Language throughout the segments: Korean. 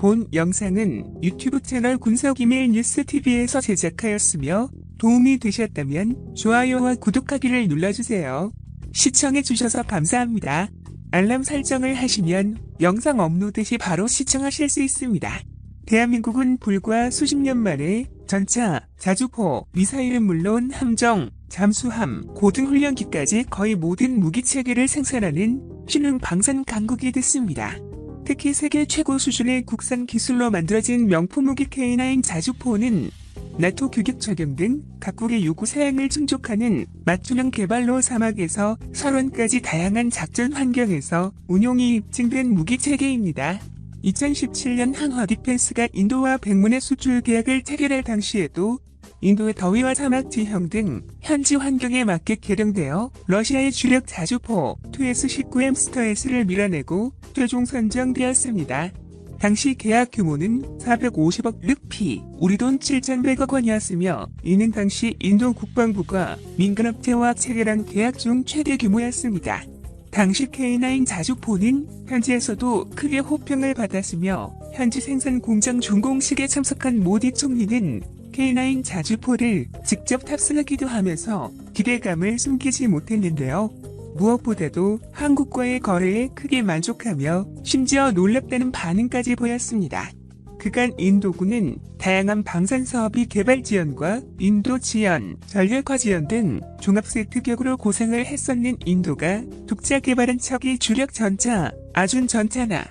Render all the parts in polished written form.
본 영상은 유튜브 채널 군사기밀 뉴스TV에서 제작하였으며 도움이 되셨다면 좋아요와 구독하기를 눌러주세요. 시청해주셔서 감사합니다. 알람 설정을 하시면 영상 업로드 시 바로 시청하실 수 있습니다. 대한민국은 불과 수십 년 만에 전차, 자주포, 미사일은 물론 함정, 잠수함, 고등훈련기까지 거의 모든 무기체계를 생산하는 신흥 방산 강국이 됐습니다. 특히 세계 최고 수준의 국산 기술로 만들어진 명품 무기 K9 자주포는 나토 규격 적용 등 각국의 요구 사양을 충족하는 맞춤형 개발로 사막에서 설원까지 다양한 작전 환경에서 운용이 입증된 무기 체계입니다. 2017년 한화 디펜스가 인도와 백문의 수출 계약을 체결할 당시에도 인도의 더위와 사막 지형 등 현지 환경에 맞게 개량되어 러시아의 주력 자주포 2S-19M 스터S를 밀어내고 최종 선정되었습니다. 당시 계약 규모는 450억 르피, 우리 돈 7,100억 원이었으며 이는 당시 인도 국방부가 민간업체와 체결한 계약 중 최대 규모였습니다. 당시 K9 자주포는 현지에서도 크게 호평을 받았으며 현지 생산 공장 준공식에 참석한 모디 총리는 K9 자주포를 직접 탑승하기도 하면서 기대감을 숨기지 못했는데요. 무엇보다도 한국과의 거래에 크게 만족하며 심지어 놀랍다는 반응까지 보였습니다. 그간 인도군은 다양한 방산 사업이 개발 지원과 인도 지원, 전력화 지원 등 종합 세트격으로 고생을 했었는 인도가 독자 개발한 척이 주력 전차, 아준 전차나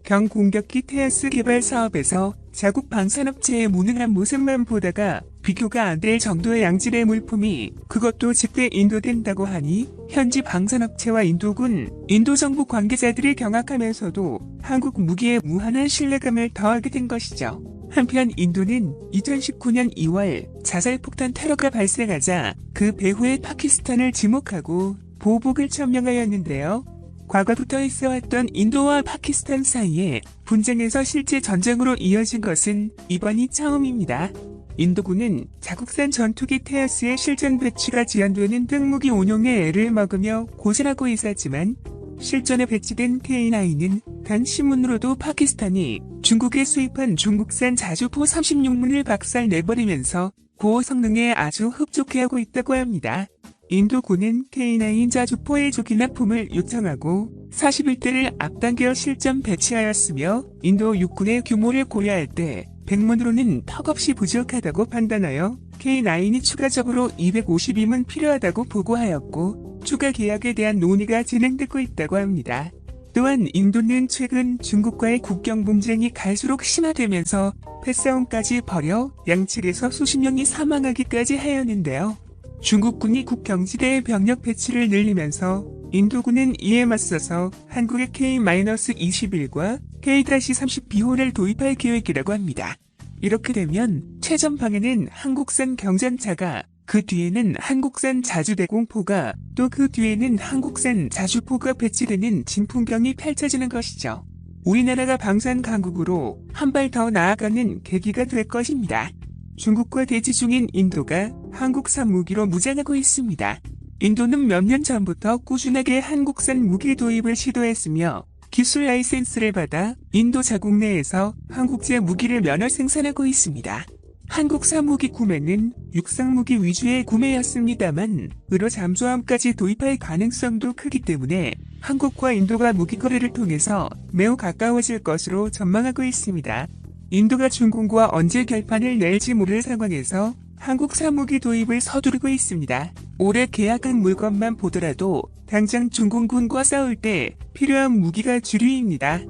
경공격기 테아스 개발 사업에서 자국 방산업체의 무능한 모습만 보다가 비교가 안 될 정도의 양질의 물품이 그것도 직대 인도된다고 하니 현지 방산업체와 인도군, 인도정부 관계자들이 경악하면서도 한국 무기에 무한한 신뢰감을 더하게 된 것이죠. 한편 인도는 2019년 2월 자살폭탄 테러가 발생하자 그 배후에 파키스탄을 지목하고 보복을 천명하였는데요. 과거부터 있어왔던 인도와 파키스탄 사이에 분쟁에서 실제 전쟁으로 이어진 것은 이번이 처음입니다. 인도군은 자국산 전투기 테아스의 실전 배치가 지연되는 특무기 운용에 애를 먹으며 고전하고 있었지만 실전에 배치된 K9은 단 신문으로도 파키스탄이 중국에 수입한 중국산 자주포 36문을 박살내버리면서 고성능에 아주 흡족해하고 있다고 합니다. 인도군은 K9 자주포의 조기 납품을 요청하고 41대를 앞당겨 실전 배치하였으며 인도 육군의 규모를 고려할 때 100문으로는 턱없이 부족하다고 판단하여 K9이 추가적으로 252문 필요하다고 보고하였고 추가 계약에 대한 논의가 진행되고 있다고 합니다. 또한 인도는 최근 중국과의 국경 분쟁이 갈수록 심화되면서 패싸움까지 벌여 양측에서 수십 명이 사망하기까지 하였는데요. 중국군이 국경지대의 병력 배치를 늘리면서 인도군은 이에 맞서서 한국의 K-21과 K-30B호를 도입할 계획이라고 합니다. 이렇게 되면 최전방에는 한국산 경전차가, 그 뒤에는 한국산 자주대공포가, 또 그 뒤에는 한국산 자주포가 배치되는 진풍경이 펼쳐지는 것이죠. 우리나라가 방산 강국으로 한 발 더 나아가는 계기가 될 것입니다. 중국과 대치 중인 인도가 한국산 무기로 무장하고 있습니다. 인도는 몇 년 전부터 꾸준하게 한국산 무기 도입을 시도했으며 기술 라이센스를 받아 인도 자국 내에서 한국제 무기를 면허 생산하고 있습니다. 한국산 무기 구매는 육상 무기 위주의 구매였습니다만 의료 잠수함까지 도입할 가능성도 크기 때문에 한국과 인도가 무기 거래를 통해서 매우 가까워질 것으로 전망하고 있습니다. 인도가 중공과 언제 결판을 낼지 모를 상황에서 한국산 무기 도입을 서두르고 있습니다. 올해 계약한 물건만 보더라도 당장 중공군과 싸울 때 필요한 무기가 주류입니다.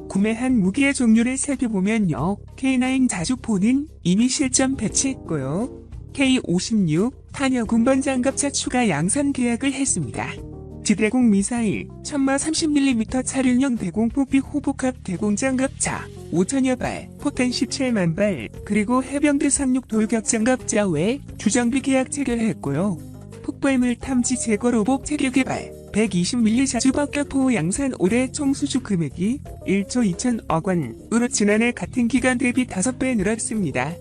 구매한 무기의 종류를 살펴보면요. K9 자주포는 이미 실전 배치했고요. K56 탄약 운반 장갑차 추가 양산 계약을 했습니다. 지대공 미사일, 천마 30mm 차륜형 대공포비 호복합 대공장갑차 5천여 발, 포탄 17만 발, 그리고 해병대 상륙 돌격장갑차 외 주정비 계약 체결했고요. 폭발물 탐지 제거 로봇 체계 개발, 120mm 자주박격포 양산 올해 총 수주 금액이 1조 2천억 원으로 지난해 같은 기간 대비 5배 늘었습니다.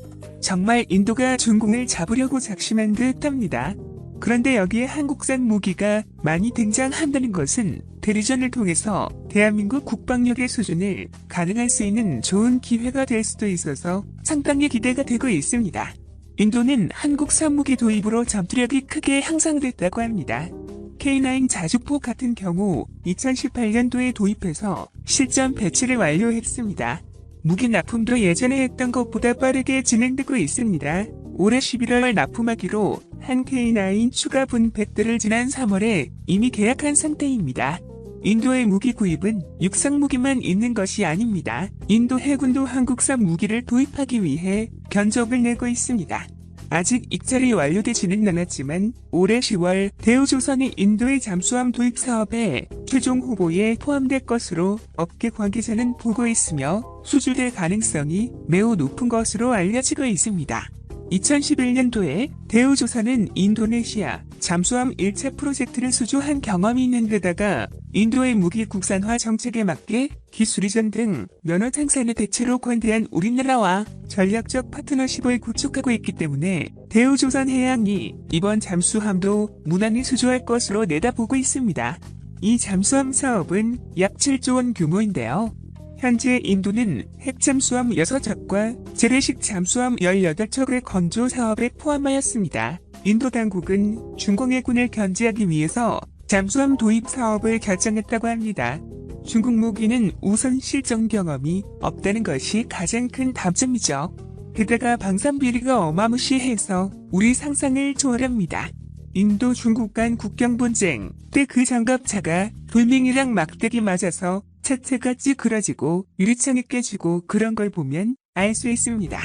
정말 인도가 중공을 잡으려고 작심한 듯합니다. 그런데 여기에 한국산 무기가 많이 등장한다는 것은 대리전을 통해서 대한민국 국방력의 수준을 가늠할 수 있는 좋은 기회가 될 수도 있어서 상당히 기대가 되고 있습니다. 인도는 한국 산무기 도입으로 전투력이 크게 향상됐다고 합니다. K9 자주포 같은 경우 2018년도에 도입해서 실전 배치를 완료했습니다. 무기 납품도 예전에 했던 것보다 빠르게 진행되고 있습니다. 올해 11월 납품하기로 한 K9 추가 분팩들을 지난 3월에 이미 계약한 상태입니다. 인도의 무기 구입은 육상 무기만 있는 것이 아닙니다. 인도 해군도 한국산 무기를 도입하기 위해 견적을 내고 있습니다. 아직 입찰이 완료되지는 않았지만 올해 10월 대우조선이 인도의 잠수함 도입 사업에 최종 후보에 포함될 것으로 업계 관계자는 보고 있으며 수주될 가능성이 매우 높은 것으로 알려지고 있습니다. 2011년도에 대우조선은 인도네시아 잠수함 1차 프로젝트를 수주한 경험이 있는 데다가 인도의 무기 국산화 정책에 맞게 기술 이전 등 면허 생산을 대체로 관대한 우리나라와 전략적 파트너십을 구축하고 있기 때문에 대우조선 해양이 이번 잠수함도 무난히 수주할 것으로 내다보고 있습니다. 이 잠수함 사업은 약 7조 원 규모인데요. 현재 인도는 핵잠수함 6척과 재래식 잠수함 18척의 건조 사업에 포함하였습니다. 인도 당국은 중공해군을 견제하기 위해서 잠수함 도입 사업을 결정했다고 합니다. 중국 무기는 우선 실전 경험이 없다는 것이 가장 큰 단점이죠. 게다가 방산 비리가 어마무시해서 우리 상상을 초월합니다. 인도 중국 간 국경 분쟁 때 그 장갑차가 돌멩이랑 막대기 맞아서 차체가 찌그러지고 유리창이 깨지고 그런 걸 보면 알 수 있습니다.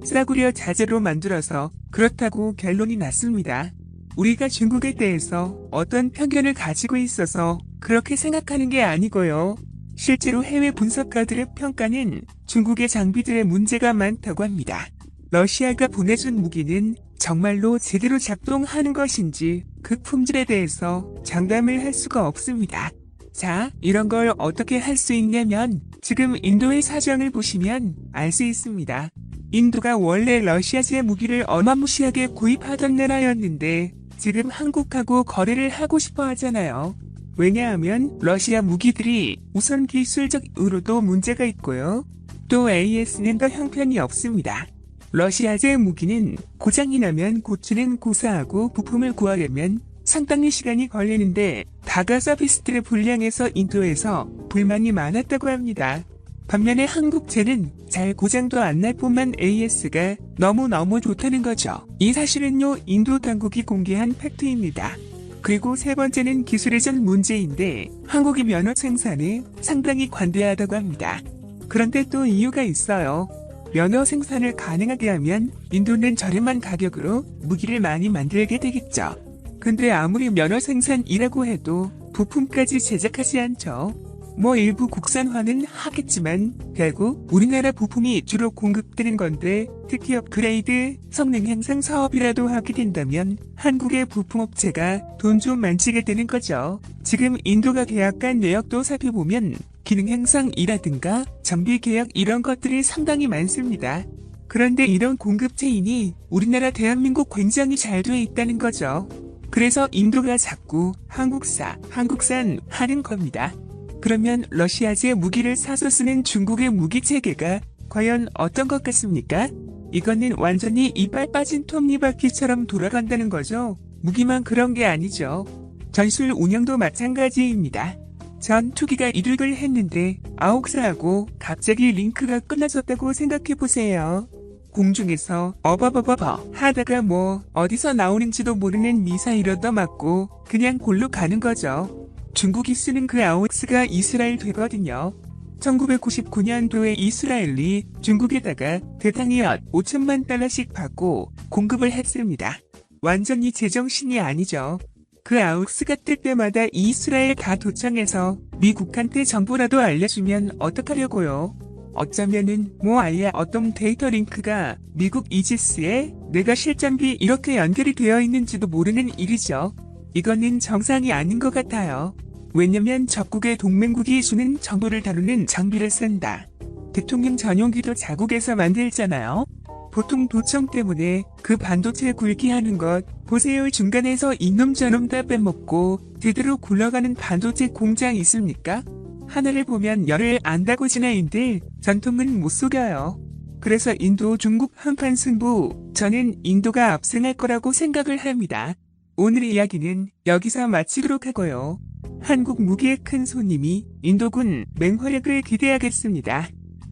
싸구려 자재로 만들어서 그렇다고 결론이 났습니다. 우리가 중국에 대해서 어떤 편견을 가지고 있어서 그렇게 생각하는 게 아니고요. 실제로 해외 분석가들의 평가는 중국의 장비들의 문제가 많다고 합니다. 러시아가 보내준 무기는 정말로 제대로 작동하는 것인지 그 품질에 대해서 장담을 할 수가 없습니다. 자, 이런 걸 어떻게 할 수 있냐면 지금 인도의 사정을 보시면 알 수 있습니다. 인도가 원래 러시아제 무기를 어마무시하게 구입하던 나라였는데 지금 한국하고 거래를 하고 싶어 하잖아요. 왜냐하면 러시아 무기들이 우선 기술적으로도 문제가 있고요. 또 AS는 더 형편이 없습니다. 러시아제 무기는 고장이 나면 고치는 고사하고 부품을 구하려면 상당히 시간이 걸리는데 다가 서비스들의 불량에서 인도에서 불만이 많았다고 합니다. 반면에 한국제는 잘 고장도 안 날 뿐만 AS가 너무너무 좋다는 거죠. 이 사실은요, 인도 당국이 공개한 팩트입니다. 그리고 세 번째는 기술 이전 문제인데 한국이 면허 생산에 상당히 관대하다고 합니다. 그런데 또 이유가 있어요. 면허 생산을 가능하게 하면 인도는 저렴한 가격으로 무기를 많이 만들게 되겠죠. 근데 아무리 면허 생산이라고 해도 부품까지 제작하지 않죠. 뭐 일부 국산화는 하겠지만 결국 우리나라 부품이 주로 공급되는 건데 특히 업그레이드, 성능 향상 사업이라도 하게 된다면 한국의 부품업체가 돈 좀 만지게 되는 거죠. 지금 인도가 계약한 내역도 살펴보면 기능 향상이라든가 정비 계약 이런 것들이 상당히 많습니다. 그런데 이런 공급 체인이 우리나라 대한민국 굉장히 잘 돼 있다는 거죠. 그래서 인도가 자꾸 한국산 하는 겁니다. 그러면 러시아제 무기를 사서 쓰는 중국의 무기 체계가 과연 어떤 것 같습니까? 이거는 완전히 이빨 빠진 톱니바퀴처럼 돌아간다는 거죠. 무기만 그런 게 아니죠. 전술 운영도 마찬가지입니다. 전투기가 이륙을 했는데 아옥사하고 갑자기 링크가 끊어졌다고 생각해보세요. 공중에서 어버버버버 하다가 뭐 어디서 나오는지도 모르는 미사일 얻어맞고 그냥 골로 가는 거죠. 중국이 쓰는 그 아옥스가 이스라엘 되거든요. 1999년도에 이스라엘이 중국에다가 대당 약 5천만 달러씩 받고 공급을 했습니다. 완전히 제정신이 아니죠. 그 아옥스가 뜰 때마다 이스라엘 가 도청해서 미국한테 정보라도 알려주면 어떡하려고요. 어쩌면은 뭐 아예 어떤 데이터 링크가 미국 이지스에 내가 실전비 이렇게 연결이 되어 있는지도 모르는 일이죠. 이거는 정상이 아닌 것 같아요. 왜냐면 적국의 동맹국이 주는 정보를 다루는 장비를 쓴다. 대통령 전용기도 자국에서 만들잖아요. 보통 도청 때문에 그 반도체 굵게 하는 것 보세요. 중간에서 이놈 저놈 다 빼먹고 제대로 굴러가는 반도체 공장 있습니까? 하늘을 보면 열을 안다고 지나인들 전통은 못 속여요. 그래서 인도 중국 한판 승부, 저는 인도가 압승할 거라고 생각을 합니다. 오늘 이야기는 여기서 마치도록 하고요. 한국 무기의 큰 손님이 인도군 맹활약을 기대하겠습니다.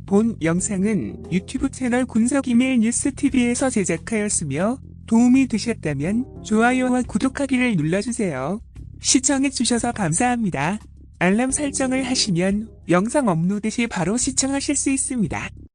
본 영상은 유튜브 채널 군사기밀 뉴스TV에서 제작하였으며 도움이 되셨다면 좋아요와 구독하기를 눌러주세요. 시청해주셔서 감사합니다. 알람 설정을 하시면 영상 업로드 시 바로 시청하실 수 있습니다.